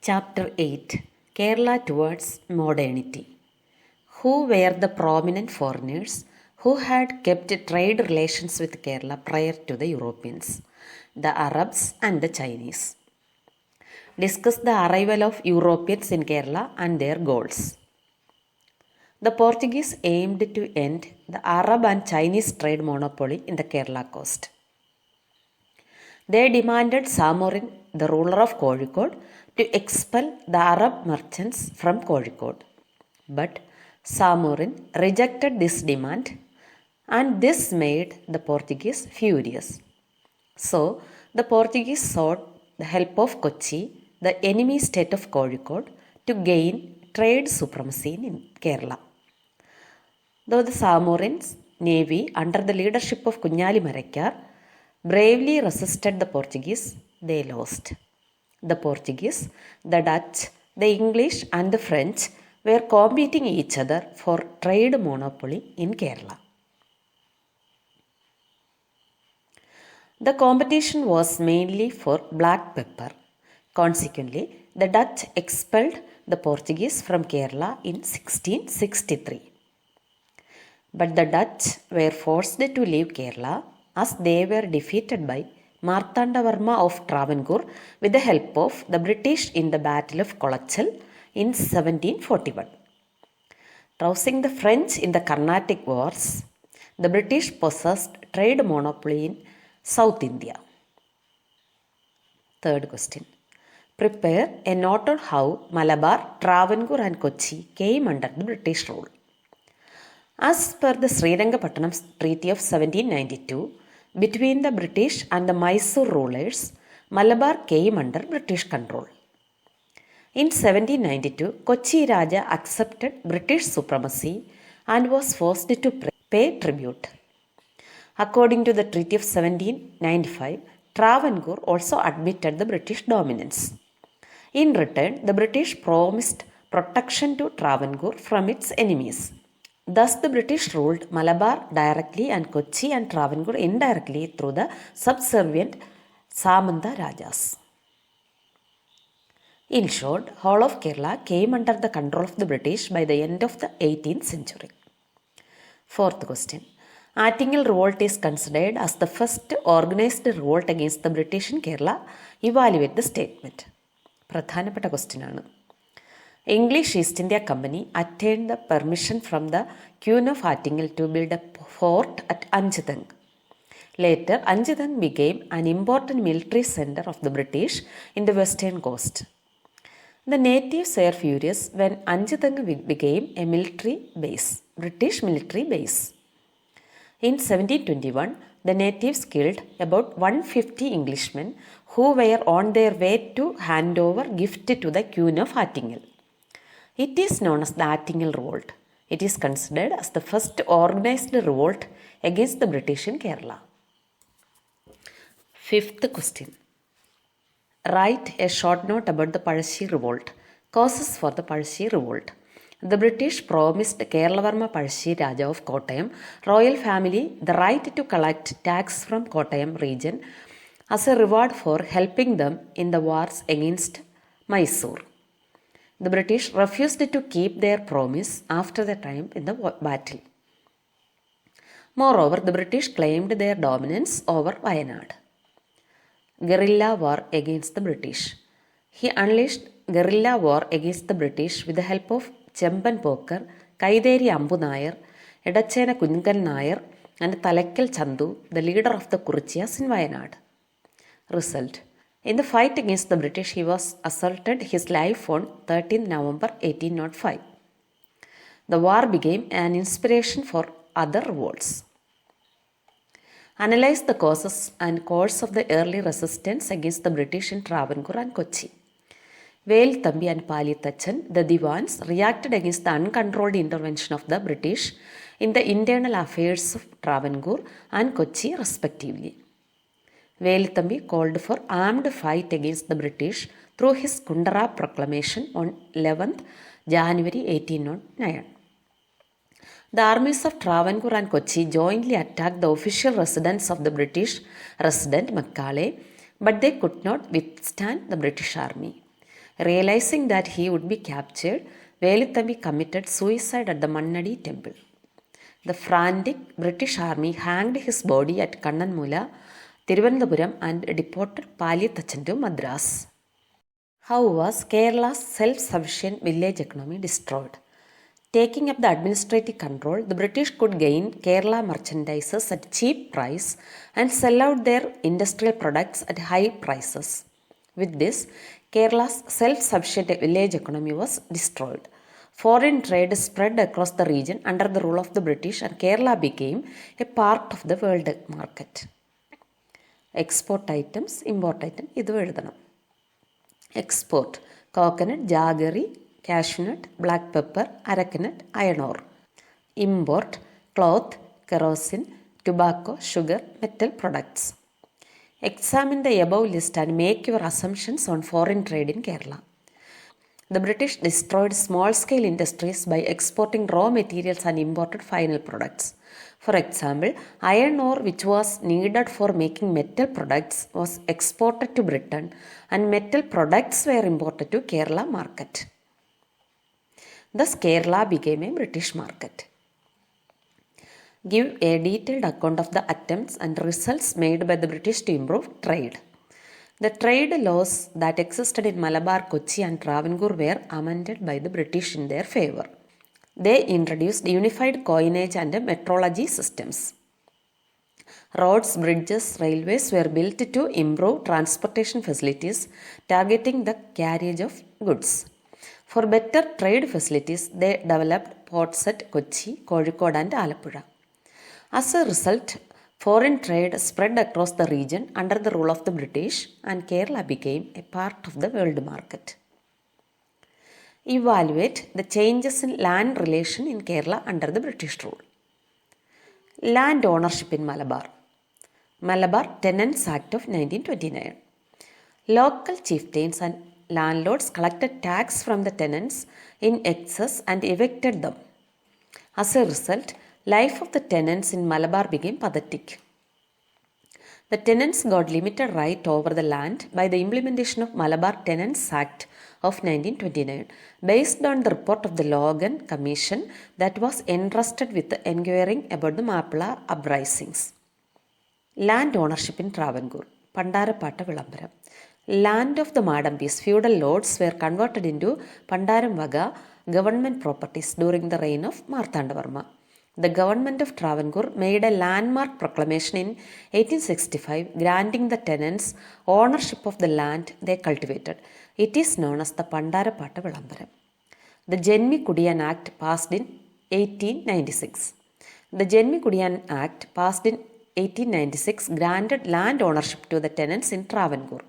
Chapter 8 Kerala Towards Modernity. Who were the prominent foreigners who had kept trade relations with Kerala prior to the Europeans? The Arabs and the Chinese. Discuss the arrival of Europeans in Kerala and their goals. The Portuguese aimed to end the Arab and Chinese trade monopoly in the Kerala coast. They demanded Samorin, the ruler of Kozhikode, to expel the Arab merchants from Kozhikode. But Samorin rejected this demand, and this made the Portuguese furious. So, the Portuguese sought the help of Kochi, the enemy state of Kozhikode, to gain trade supremacy in Kerala. Though the Samorin's navy, under the leadership of Kunyali Marakkar, bravely resisted the Portuguese, they lost. The Portuguese, the Dutch, the English and the French were competing each other for trade monopoly in Kerala. The competition was mainly for black pepper. Consequently, the Dutch expelled the Portuguese from Kerala in 1663. But the Dutch were forced to leave Kerala as they were defeated by Martandavarma of Travancore with the help of the British in the Battle of Kolachal in 1741. Rousing the French in the Carnatic Wars, the British possessed trade monopoly in South India. Third question. Prepare a note on how Malabar, Travancore and Kochi came under the British rule. As per the Srirangapatnam Treaty of 1792, between the British and the Mysore rulers, Malabar came under British control. In 1792, Kochi Raja accepted British supremacy and was forced to pay tribute. According to the Treaty of 1795, Travancore also admitted the British dominance. In return, the British promised protection to Travancore from its enemies. Thus, the British ruled Malabar directly and Kochi and Travancore indirectly through the subservient Samanta Rajas. In short, whole of Kerala came under the control of the British by the end of the 18th century. Fourth question. Attingal revolt is considered as the first organized revolt against the British in Kerala. Evaluate the statement. പ്രധാനപ്പെട്ട question ആണ്. English East India Company attained the permission from the Queen of Attingal to build a fort at Anjadang. Later, Anjadang became an important military center of the British in the western coast. The natives were furious when Anjadang became a military base, British military base. In 1721, the natives killed about 150 Englishmen who were on their way to hand over gift to the Queen of Attingal. It is known as the Attingal Revolt. It is considered as the first organized revolt against the British in Kerala. Fifth question. Write a short note about the Pazhassi Revolt. Causes for the Pazhassi Revolt. The British promised Keralavarma Pazhassi Raja of Kottayam royal family the right to collect tax from Kottayam region as a reward for helping them in the wars against Mysore. The British refused to keep their promise after the triumph in the battle. Moreover, the British claimed their dominance over Wayanad. Guerrilla war against the British. He unleashed guerrilla war against the British with the help of Chempan Poker, Kaideri Ambu Nair, Edachena Kungal Nair, and Talakkal Chandu, the leader of the Kurichiyas in Wayanad. Result. In the fight against the British, he was assaulted his life on 13 November 1805. The war became an inspiration for other revolts. Analyze the causes and course of the early resistance against the British in Travancore and Kochi. Velthambi and Palitachan, the Diwans, reacted against the uncontrolled intervention of the British in the internal affairs of Travancore and Kochi respectively. Velthambi called for armed fight against the British through his Kundara proclamation on 11th January 1809. The armies of Travancore and Kochi jointly attacked the official residence of the British resident Macaulay, but they could not withstand the British army. Realizing that he would be captured, Veluthambi committed suicide at the Mannadi temple. The frantic British army hanged his body at Kannanmula, Thiruvananthapuram and deported Paliyathachen to Madras. How was Kerala's self-sufficient village economy destroyed? Taking up the administrative control, the British could gain Kerala merchandises at cheap price and sell out their industrial products at high prices. With this, Kerala's self-sufficient village economy was destroyed. Foreign trade spread across the region under the rule of the British and Kerala became a part of the world market. Export items, import item, idu ezhudana. Export: coconut, jaggery, cashew nut, black pepper, arecanut, iron ore. Import: cloth, kerosene, tobacco, sugar, metal products. Examine the above list and make your assumptions on foreign trade in Kerala. The British destroyed small-scale industries by exporting raw materials and imported final products. For example, iron ore, which was needed for making metal products, was exported to Britain and metal products were imported to Kerala market. Thus, Kerala became a British market. Give a detailed account of the attempts and results made by the British to improve trade. The trade laws that existed in Malabar, Kochi and Travancore were amended by the British in their favour. They introduced unified coinage and metrology systems. Roads, bridges, railways were built to improve transportation facilities, targeting the carriage of goods. For better trade facilities, they developed ports at Kochi, Kozhikode and Alappuzha. As a result, foreign trade spread across the region under the rule of the British and Kerala became a part of the world market. Evaluate the changes in land relation in Kerala under the British rule. Land ownership in Malabar. Malabar Tenants Act of 1929. Local chieftains and landlords collected tax from the tenants in excess and evicted them. As a result, life of the tenants in Malabar became pathetic. The tenants got limited right over the land by the implementation of Malabar Tenants Act of 1929 based on the report of the Logan Commission that was entrusted with enquiring about the Mappala uprisings. Land ownership in Travancore. Pandarapatta Vilambaram. Land of the Madambis, feudal lords, were converted into Pandaram Vaga government properties during the reign of Marthandavarma. The government of Travancore made a landmark proclamation in 1865 granting the tenants ownership of the land they cultivated. It is known as the Pandarapatta Vilambaram. The Jenmi Kudiyan Act passed in 1896. The Jenmi Kudiyan Act passed in 1896 granted land ownership to the tenants in Travancore.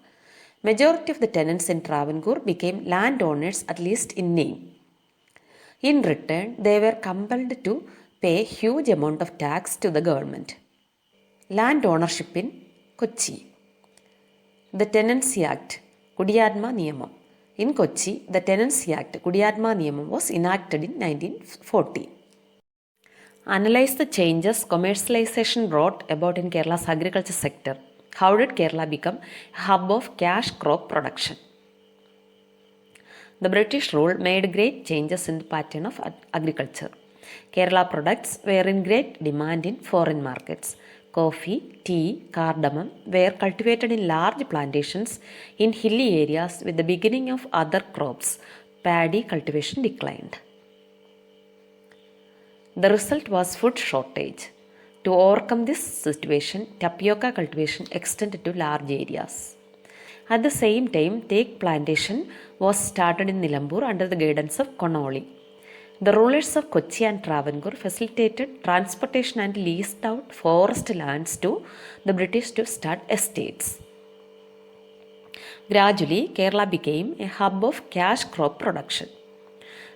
Majority of the tenants in Travancore became landowners, at least in name. In return, they were compelled to pay huge amount of tax to the government. Land ownership in Kochi. The Tenancy Act, Kudiyadma Niyamam. In Kochi, the Tenancy Act, Kudiyadma Niyamam, was enacted in 1940. Analyze the changes commercialization brought about in Kerala's agriculture sector. How did Kerala become a hub of cash crop production? The British rule made great changes in the pattern of agriculture. Kerala products were in great demand in foreign markets. Coffee, tea, cardamom were cultivated in large plantations in hilly areas. With the beginning of other crops, paddy cultivation declined. The result was food shortage. To overcome this situation, tapioca cultivation extended to large areas. At the same time, teak plantation was started in Nilambur under the guidance of Konoli. The rulers of Kochi and Travancore facilitated transportation and leased out forest lands to the British to start estates. Gradually, Kerala became a hub of cash crop production.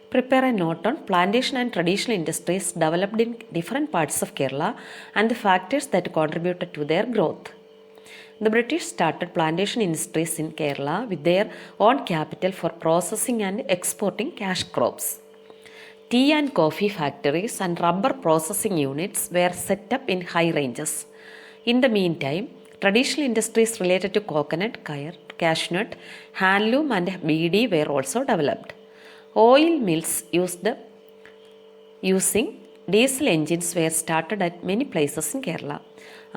Prepare a note on plantation and traditional industries developed in different parts of Kerala and the factors that contributed to their growth. The British started plantation industries in Kerala with their own capital for processing and exporting cash crops. Tea and coffee factories and rubber processing units were set up in high ranges. In the meantime, traditional industries related to coconut, cashew, handloom and beedi were also developed. Oil mills using diesel engines were started at many places in Kerala.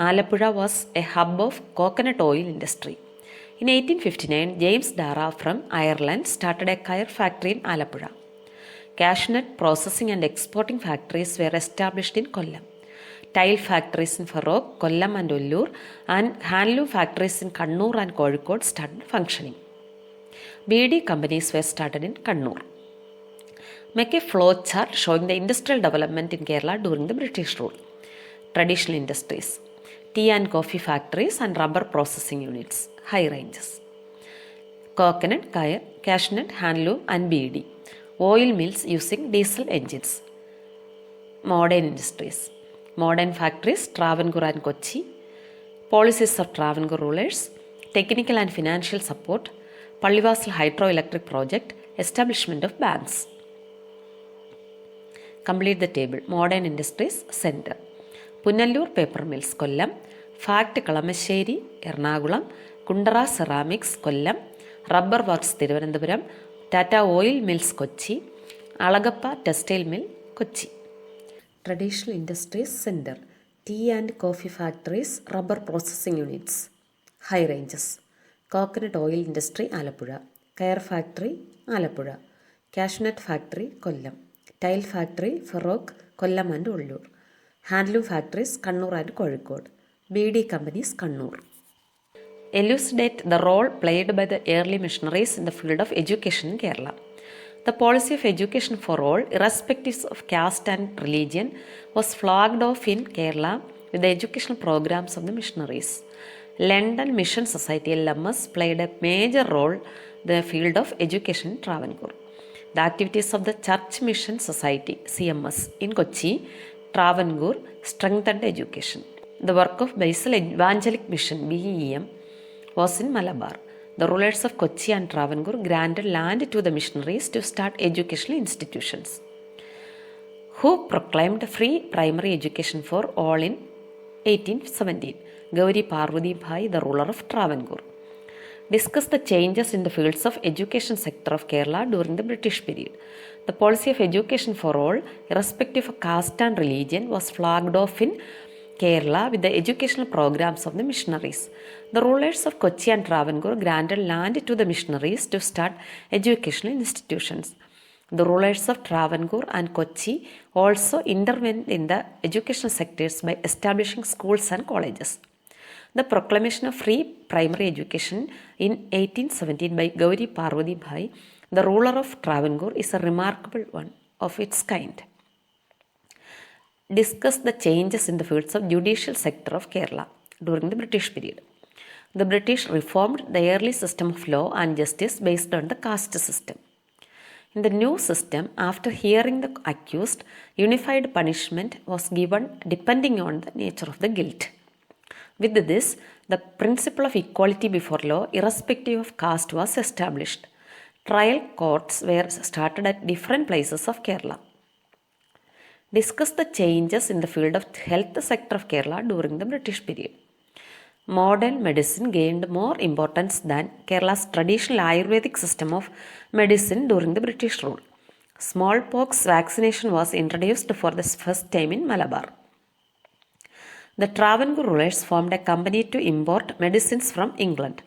Alappuzha was a hub of coconut oil industry. In 1859, James Dara from Ireland started a kaya factory in Alappuzha. Cashew nut processing and exporting factories were established in Kollam. Tile factories in Farok, Kollam and Ullur, and handloom factories in Kannur and Kozhikode started functioning. BD companies were started in Kannur. Make a flow chart showing the industrial development in Kerala during the British rule. Traditional industries: tea and coffee factories and rubber processing units, high ranges. Coconut, kaya, cashew nut, handloom and beedi. Oil mills using diesel engines. Modern industries: modern factories, Travancore and Kochi. Policies of Travancore rulers: technical and financial support, Pallivasal hydroelectric project, establishment of banks. Complete the table. Modern industries center: Punnallur paper mills, Kollam; Fact Kalamassery, Ernakulam; Kundara ceramics, Kollam; rubber works, Thiruvananthapuram; Tata oil mills, Kochi; Alagappa textile mill, Kochi. Traditional industries center: tea and coffee factories, rubber processing units, high ranges. Coconut oil industry, Alappuzha; kaya factory, Alappuzha; cashew nut factory, Kollam; tile factory, Farok, Kollam and Ullur; handloom factories, Kannur and Kozhikode; BD companies, Kannur. Elucidate the role played by the early missionaries in the field of education in Kerala. The policy of education for all, irrespective of caste and religion, was flagged off in Kerala with the educational programs of the missionaries. London Mission Society (LMS) played a major role in the field of education in Travancore. The activities of the Church Mission Society (CMS) in Kochi, Travancore strengthened education. The work of Basil Evangelic Mission (BEM) was in Malabar. The rulers of Kochi and Travancore granted land to the missionaries to start educational institutions. Who proclaimed free primary education for all in 1817? Gauri Parvati Bhai, the ruler of Travancore. Discuss the changes in the fields of education sector of Kerala during the British period. The policy of education for all, irrespective of caste and religion, was flagged off in Kerala with the educational programs of the missionaries. The rulers of Kochi and Travancore granted land to the missionaries to start educational institutions. The rulers of Travancore and Kochi also intervened in the educational sectors by establishing schools and colleges. The proclamation of free primary education in 1817 by Gauri Parvati Bhai, the ruler of Travancore, is a remarkable one of its kind. Discuss the changes in the fields of judicial sector of Kerala during the British period. The British reformed the early system of law and justice based on the caste system. In the new system, after hearing the accused, unified punishment was given depending on the nature of the guilt. With this, the principle of equality before law, irrespective of caste, was established. Trial courts were started at different places of Kerala. Discuss the changes in the field of health sector of Kerala during the British period. Modern medicine gained more importance than Kerala's traditional Ayurvedic system of medicine during the British rule. Smallpox vaccination was introduced for the first time in Malabar. The Travancore rulers formed a company to import medicines from England.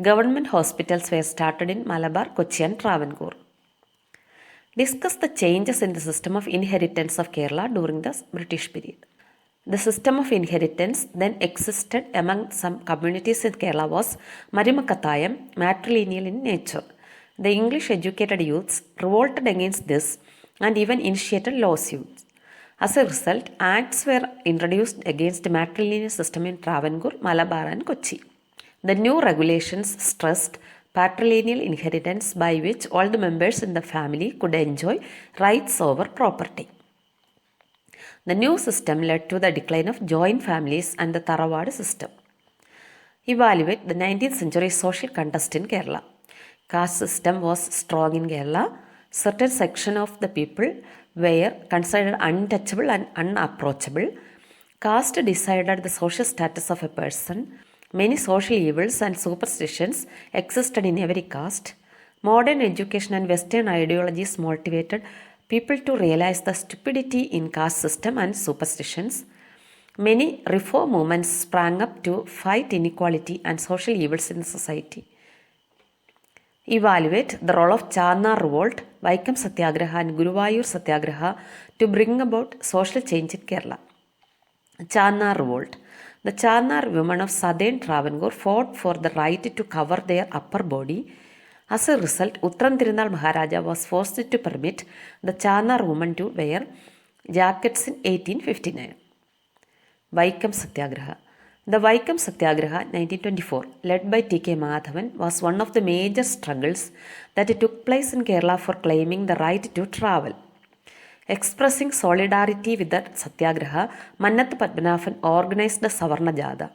Government hospitals were started in Malabar, Kochi and Travancore. Discuss the changes in the system of inheritance of Kerala during the British period. The system of inheritance then existed among some communities in Kerala was Marimakatayam, matrilineal in nature. The English educated youths revolted against this and even initiated lawsuits. As a result, acts were introduced against the matrilineal system in Travancore, Malabar and Kochi. The new regulations stressed patrilineal inheritance by which all the members in the family could enjoy rights over property. The new system led to the decline of joint families and the Tarawad system. Evaluate the 19th century social context in Kerala. Caste system was strong in Kerala. Certain section of the people were considered untouchable and unapproachable. Caste decided the social status of a person. Many social evils and superstitions existed in every caste. Modern education and Western ideologies motivated people to realize the stupidity in caste system and superstitions. Many reform movements sprang up to fight inequality and social evils in society. Evaluate the role of Charnar revolt, Vaikam Satyagraha and Guruvayur Satyagraha to bring about social change in Kerala. Charnar revolt. The Charnar women of southern Travancore fought for the right to cover their upper body. As a result, Uttran Tirunal Maharaja was forced to permit the Charnar women to wear jackets in 1859. Vaikam Satyagraha. The Vaikam Satyagraha 1924, led by T.K. Madhavan, was one of the major struggles that took place in Kerala for claiming the right to travel. Expressing solidarity with the Satyagraha, Mannath Padmanabhan organized the Savarna Jatha.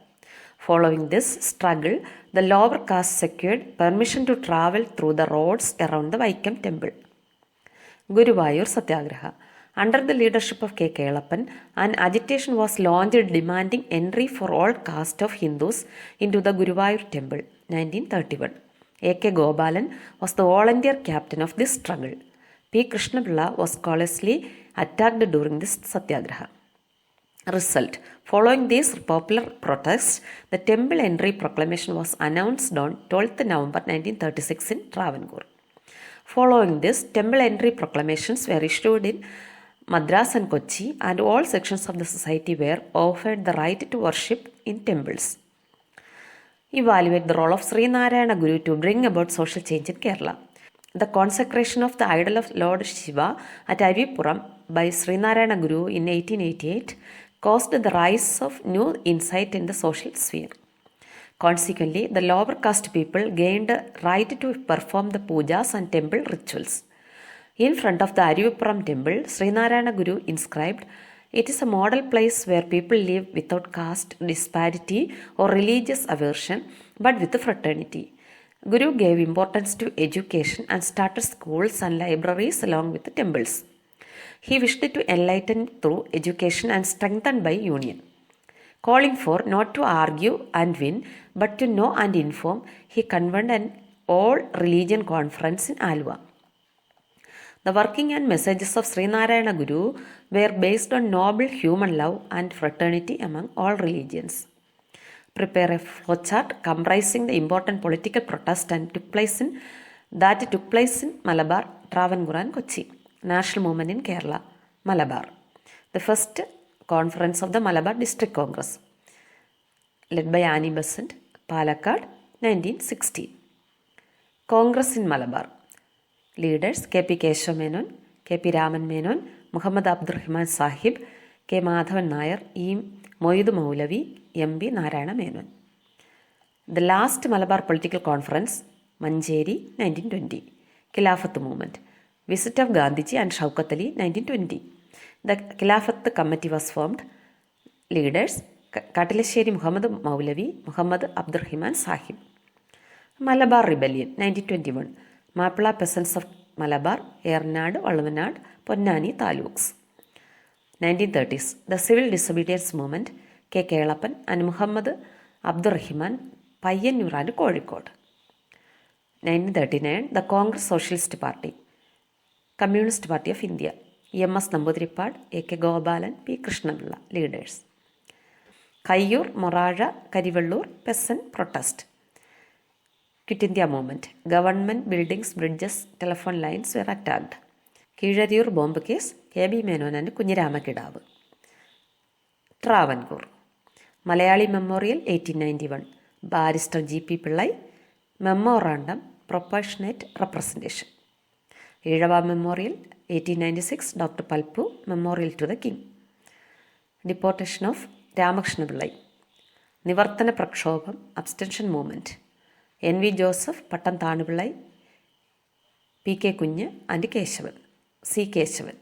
Following this struggle, the lower caste secured permission to travel through the roads around the Vaikam temple. Guruvayur Satyagraha. Under the leadership of K. Kelappan, an agitation was launched demanding entry for all caste of Hindus into the Guruvayur temple, 1931. A. K. Gopalan was the volunteer captain of this struggle. P. Krishnapilla was callously attacked during this satyagraha. Result. Following these popular protests, the temple entry proclamation was announced on 12th November 1936 in Travancore. Following this, temple entry proclamations were issued in Madras and Kochi, and all sections of the society were offered the right to worship in temples. Evaluate the role of Sri Narayana Guru to bring about social change in Kerala. The consecration of the idol of Lord Shiva at Ivipuram by Sri Narayana Guru in 1888 caused the rise of new insight in the social sphere. Consequently, the lower caste people gained a right to perform the pujas and temple rituals. In front of the Ivipuram temple, Sri Narayana Guru inscribed, "It is a model place where people live without caste disparity or religious aversion, but with fraternity." Guru gave importance to education and started schools and libraries along with the temples. He wished to enlighten through education and strengthen by union. Calling for not to argue and win, but to know and inform, he convened an all-religion conference in Alva. The working and messages of Sri Narayana Guru were based on noble human love and fraternity among all religions. Prepare a flowchart comprising the important political protest that took place in Malabar, Travancore and Kochi. National movement in Kerala, Malabar. The first conference of the Malabar District Congress, led by Annie Besant, Palakkad, 1960. Congress in Malabar. Leaders K.P. Keshav Menon, K.P. Raman Menon, Muhammad Abdurrahman Sahib, K. Madhavan Nair, E. Moyudu Maulavi, M.B. Narayana Menon. The last Malabar Political Conference, Manjeri, 1920. Khilafat Movement. Visit of Gandhiji and Shaukat Ali, 1920. The Khilafat Committee was formed. Leaders Katilasheri Muhammad Maulavi, Muhammad Abdurrahman Sahib. Malabar Rebellion, 1921. Mappila peasants of Malabar, Ernad, Vallavanad, Ponnani Taluks. 1930s. The Civil Disobedience Movement, K. Kelappan and Muhammad Abdurrahman, Payyanur and Kozhikode. 1939. The Congress Socialist Party, Communist Party of India, M.S. Namboodiripad, A.K. Gopalan, P. Krishnapilla, leaders. Kayyur, Moraja, Karivallur, peasant protest. Quit India movement. Government buildings, bridges, telephone lines were attacked. Kizhariyur bomb case, K.B. Menon and Kunyirama Kidavu. Travancore. Malayali Memorial, 1891. Barrister G.P. Pillai, Memorandum, Proportionate Representation. Ezhava Memorial, 1896. Dr. Palpu, Memorial to the King. Deportation of Ramakrishna Pillai. Nivartana Prakshobham, Abstention Movement. N.V. Joseph, Pattan Thanupillai, P.K. Kunya and Keshavan, C. Keshavan.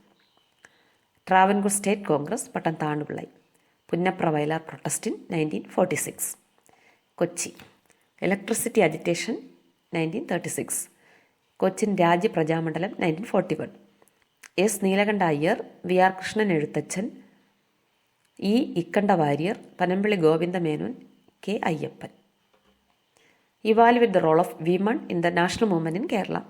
Travancore State Congress, Pattan Thanupillai. Punnapra Vailar protest in 1946. Kochi. Electricity agitation, 1936. Cochin Raji Prajamandalam, 1941. S. Neelakanta Iyer, V. R. Krishnan Ezhuthachan, E. Ikkanda Warrior, Panampally Govinda Menon, K. Ayyappan. Evaluate the role of women in the national movement in Kerala.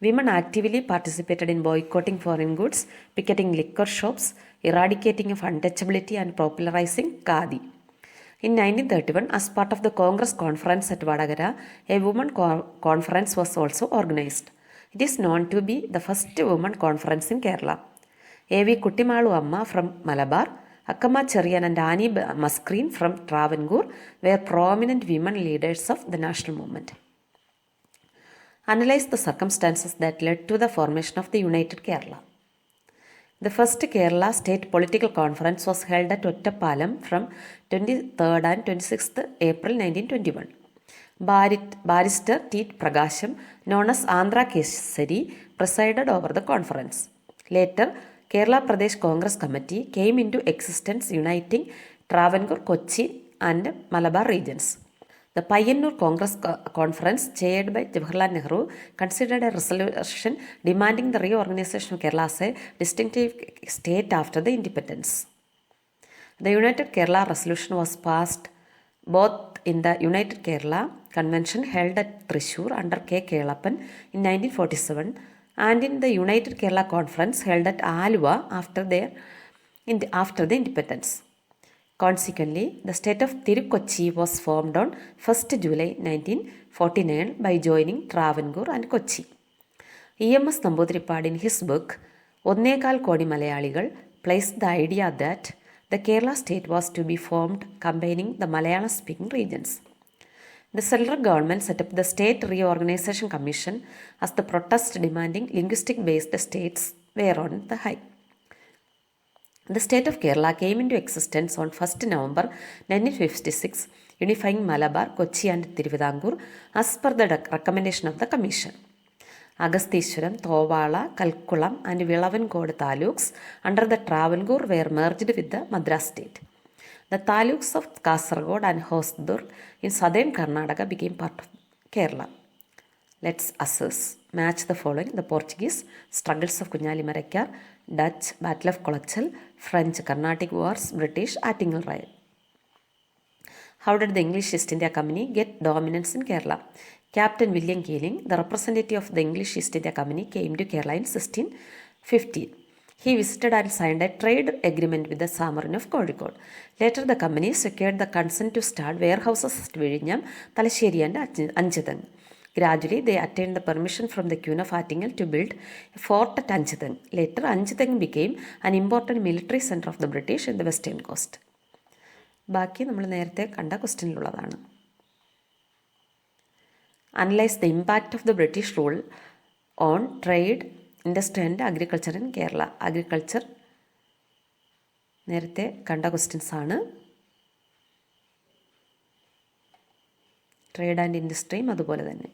Women actively participated in boycotting foreign goods, picketing liquor shops, eradicating of untouchability and popularizing Khadi. In 1931, as part of the Congress conference at Vadagara, a women conference was also organized. It is known to be the first women conference in Kerala. A.V. Kuttimalu Amma from Malabar, Akkamma Cheriyan and Annie Musgreen from Travancore were prominent women leaders of the national movement. Analyze the circumstances that led to the formation of the United Kerala. The first Kerala State Political Conference was held at Ottapalam from 23rd and 26th April 1921. Barrister T. Prakasham, known as Andhra Kesari, presided over the conference. Later, Kerala Pradesh Congress Committee came into existence, uniting Travancore, Kochi and Malabar regions. The Payyanur Congress Conference, chaired by Jawaharlal Nehru, considered a resolution demanding the reorganization of Kerala as a distinctive state after the independence. The United Kerala resolution was passed both in the United Kerala Convention held at Thrissur under K. Kelappan in 1947 and in the United Kerala Conference held at Aluva after the independence. Consequently, the state of Tirukkochi was formed on 1st July 1949 by joining Travancore and Kochi. E.M.S. Namboodiripad in his book Onnekal Kodi Malayaligal placed the idea that the Kerala state was to be formed combining the Malayalam-speaking regions. The central government set up the State Reorganization Commission as the protest demanding linguistic-based states were on the high. The state of Kerala came into existence on 1st November 1956, unifying Malabar, Kochi and Tiruvidampur as per the recommendation of the Commission. Agasthiswaram, Thovala, Kalkulam and Vilavankodu taluks under the Travancore were merged with the Madras state. The taluks of Kasaragod and Hosdur in southern Karnataka became part of Kerala. Let's match the following: the Portuguese, struggles of Kunyali Marakkar; Dutch, Battle of Kolachal; French, Carnatic Wars; British, Attingal Riot. How did the English East India Company get dominance in Kerala? Captain William Keeling, the representative of the English East India Company, came to Kerala in 1615. He visited and signed a trade agreement with the Samarin of Kozhikode. Later, the company secured the consent to start warehouses at Vizhinjam, Talasheri and Anjadang. Gradually, they attained the permission from the Queen of Attingal to build a fort at Anjadang. Later, Anjadang became an important military center of the British in the western coast. ബാക്കി നമ്മൾ നേരത്തെ കണ്ട ക്വസ്റ്റ്യനിലുള്ളതാണ്. Analyze the impact of the British rule on trade, industry and agriculture in Kerala. Agriculture നേരത്തെ കണ്ട questions ആണ്. Trade and ഇൻഡസ്ട്രിയും അതുപോലെ തന്നെ.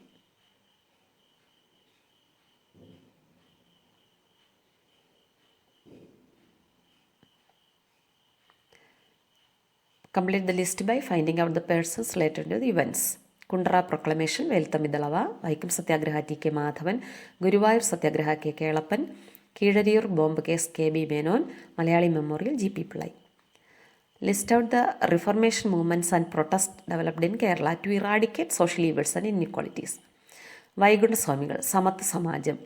Complete the list by finding out the persons related to the events. Kundra Proclamation, Velthamidalava; Vaikam Satyagraha T. K. Madhavan; Guruvayur Satyagraha K. Kelappan; Keezharur Bomb Case K. B. Menon; Malayali Memorial G. P. Pillai. List out the reformation movements and protests developed in Kerala to eradicate social evils and inequalities. Vaikunta Swamigal, Samath Samajam;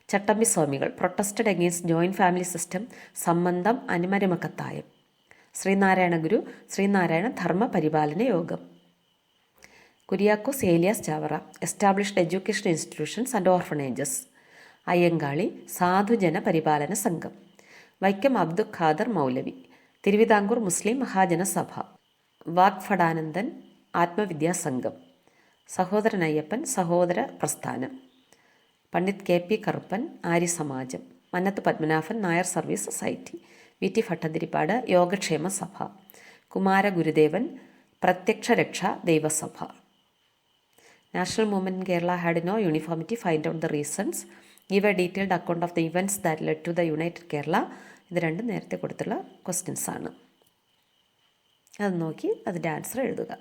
Chattambi Swamigal protested against joint family system, Sambandham and Marimakkathayam. Srinarayana Guru, Srinarayana Dharma Paripalana Yogam. Kuriakos Elias Chavara established educational institutions and orphanages. Ayangali, Sadhu Jana Paripalana Sangam. Vaikam Abdul Khader Maulavi, Tiruvidampur Muslim Mahajana Sabha. Vakfadanandan, Atma Vidya Sangam. Sahodara Nayappan, Sahodara Prasthanam. Pandit K.P. Karpan, Ari Samajam. Mannathu Padmanabhan, Nayar Service Society. V.T. Bhattadiripada, Yogakshema Sabha. Kumara Gurudevan, Pratyaksha Raksha Deva Sabha. National movement in Kerala had no uniformity. Find out the reasons. Give a detailed account of the events that led to the United Kerala. ഇത് രണ്ടും നേരത്തെ കൊടുത്തുള്ള questions ആണ്. അത് നോക്കി അതിൻ്റെ answer എഴുതുക.